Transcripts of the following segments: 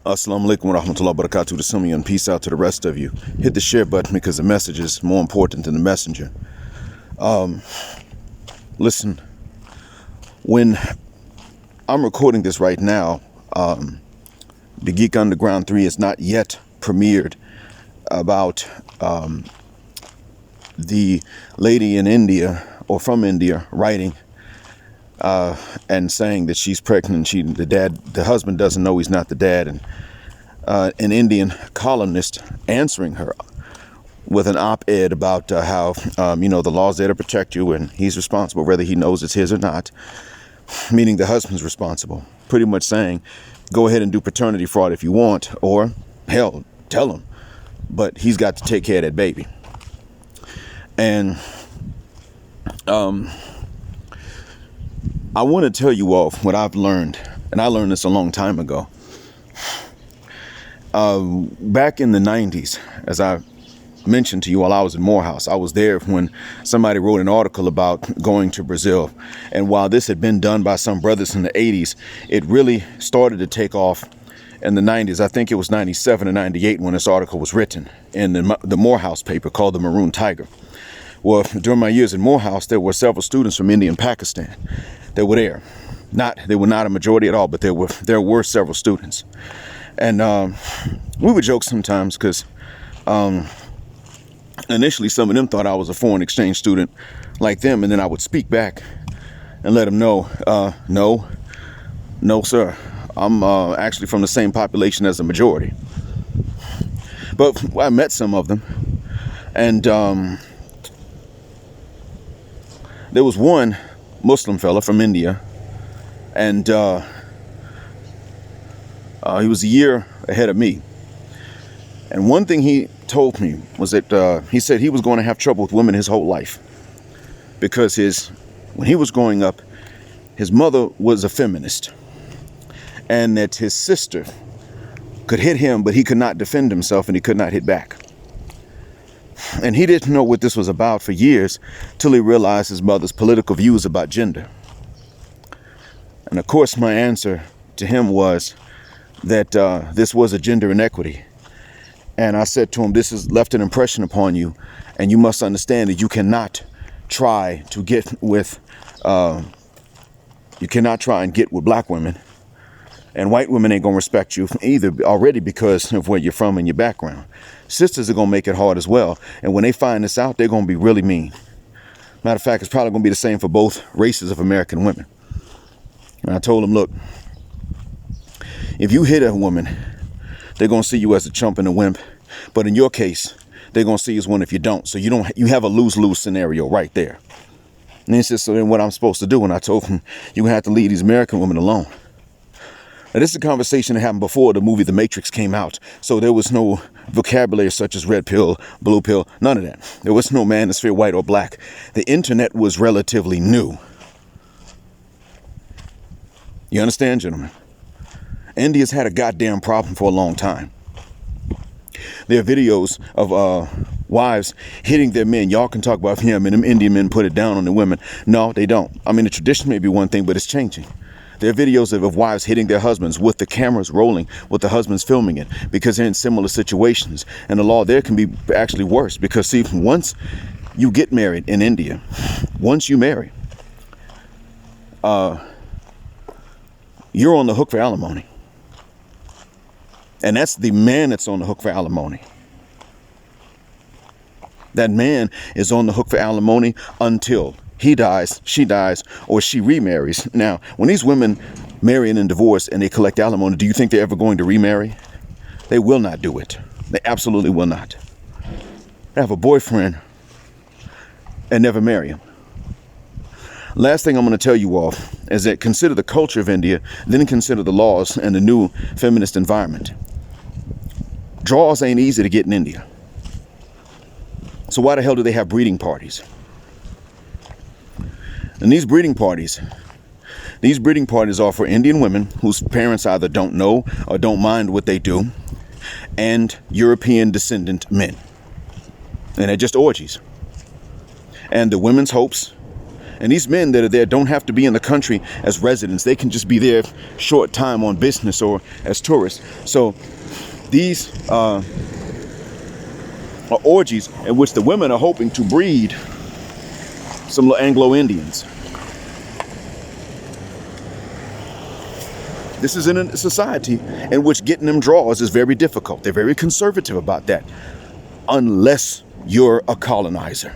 Assalamu alaikum wa rahmatullahi wa barakatuh to some of you, and peace out to the rest of you. Hit the share button because the message is more important than the messenger. Listen, when I'm recording this right now, the Geek Underground 3 is not yet premiered about the lady in India or from India writing and saying that she's pregnant. The husband doesn't know he's not the dad, and an Indian columnist answering her with an op-ed about how the law's there to protect you, and he's responsible whether he knows it's his or not. Meaning the husband's responsible. Pretty much saying, go ahead and do paternity fraud if you want, or hell, tell him, but he's got to take care of that baby. And I want to tell you all what I've learned, and I learned this a long time ago. Back in the 90s, as I mentioned to you while I was in Morehouse, I was there when somebody wrote an article about going to Brazil. And while this had been done by some brothers in the 80s, it really started to take off in the 90s. I think it was 97 or 98 when this article was written in the Morehouse paper called the Maroon Tiger. Well, during my years in Morehouse, there were several students from India and Pakistan that were there. They were not a majority at all, but there were several students. And we would joke sometimes because initially some of them thought I was a foreign exchange student like them, and then I would speak back and let them know, no, sir. I'm actually from the same population as the majority. But I met some of them, and there was one Muslim fella from India, and he was a year ahead of me. And one thing he told me was that he said he was going to have trouble with women his whole life because when he was growing up, his mother was a feminist, and that his sister could hit him, but he could not defend himself and he could not hit back. And he didn't know what this was about for years till he realized his mother's political views about gender. And of course, my answer to him was that this was a gender inequity. And I said to him, this has left an impression upon you, and you must understand that you cannot try and get with black women, and white women ain't gonna respect you either already because of where you're from and your background. Sisters are gonna make it hard as well, and when they find this out, they're gonna be really mean. Matter of fact, it's probably gonna be the same for both races of American women. And I told him, look, if you hit a woman, they're going to see you as a chump and a wimp. But in your case, they're going to see you as one if you don't. So you have a lose-lose scenario right there. And he said, so then what I'm supposed to do? And I told him, you have to leave these American women alone. Now, this is a conversation that happened before the movie The Matrix came out. So there was no vocabulary such as red pill, blue pill, none of that. There was no manosphere, white or black. The internet was relatively new. You understand, gentlemen? India's had a goddamn problem for a long time. There are videos of wives hitting their men. Y'all can talk about him and them Indian men put it down on the women. No, they don't. I mean, the tradition may be one thing, but it's changing. There are videos of wives hitting their husbands with the cameras rolling, with the husbands filming it, because they're in similar situations. And the law there can be actually worse because, see, once you get married in India, once you marry, you're on the hook for alimony. And that's the man that's on the hook for alimony. That man is on the hook for alimony until he dies, she dies, or she remarries. Now, when these women marry and divorce and they collect alimony, do you think they're ever going to remarry? They will not do it. They absolutely will not. They have a boyfriend and never marry him. Last thing I'm going to tell you all is that consider the culture of India, then consider the laws and the new feminist environment. Draws ain't easy to get in India. So why the hell do they have breeding parties? And these breeding parties are for Indian women whose parents either don't know or don't mind what they do, and European descendant men. And they're just orgies. And the women's hopes And these men that are there don't have to be in the country as residents. They can just be there short time on business or as tourists. So these are orgies in which the women are hoping to breed some Anglo-Indians. This is in a society in which getting them draws is very difficult. They're very conservative about that, unless you're a colonizer.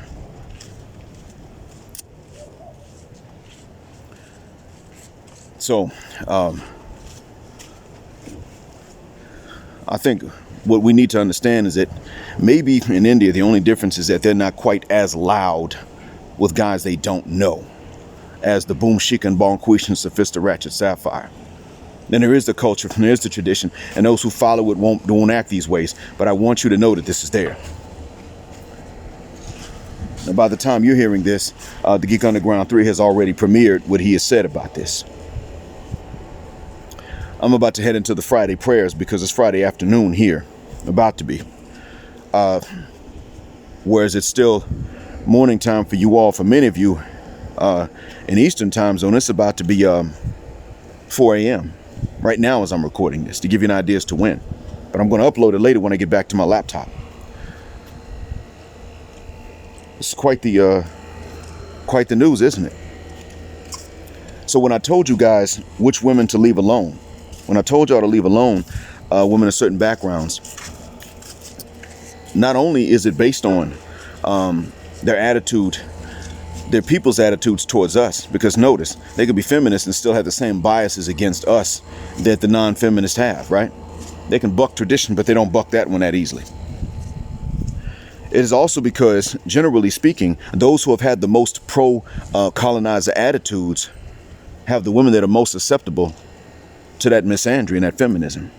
So, I think what we need to understand is that maybe in India, the only difference is that they're not quite as loud with guys they don't know as the Boom Chic and Bon Quiche and Sophista Ratchet Sapphire. Then there is the culture, and there is the tradition, and those who follow it won't act these ways. But I want you to know that this is there. Now, by the time you're hearing this, the Geek Underground 3 has already premiered what he has said about this. I'm about to head into the Friday prayers because it's Friday afternoon here, about to be. Whereas it's still morning time for you all, for many of you in Eastern time zone, it's about to be 4 a.m. right now as I'm recording this, to give you an idea as to when. But I'm going to upload it later when I get back to my laptop. It's quite the news, isn't it? So when I told you guys which women to leave alone, when I told y'all to leave alone women of certain backgrounds, not only is it based on their attitude, their people's attitudes towards us, because notice, they could be feminists and still have the same biases against us that the non-feminists have, right? They can buck tradition, but they don't buck that one that easily. It is also because, generally speaking, those who have had the most pro-colonizer attitudes have the women that are most susceptible to that misandry and that feminism.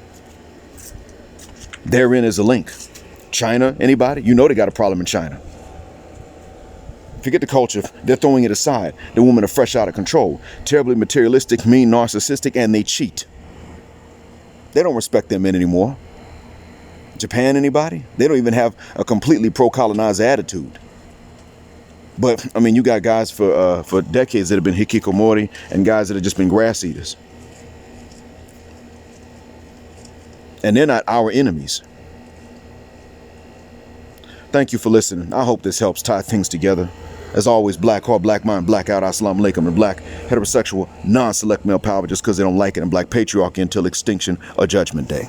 Therein is a link. China, anybody? You know they got a problem in China. Forget the culture. They're throwing it aside. The women are fresh out of control, terribly materialistic, mean, narcissistic, and they cheat. They don't respect their men anymore. Japan, anybody? They don't even have a completely pro-colonizer attitude. But, I mean, you got guys for decades that have been hikikomori and guys that have just been grass eaters. And they're not our enemies. Thank you for listening. I hope this helps tie things together. As always, black heart, black mind, black out, assalamu alaikum, and black heterosexual, non-select male power just because they don't like it, and black patriarchy until extinction or judgment day.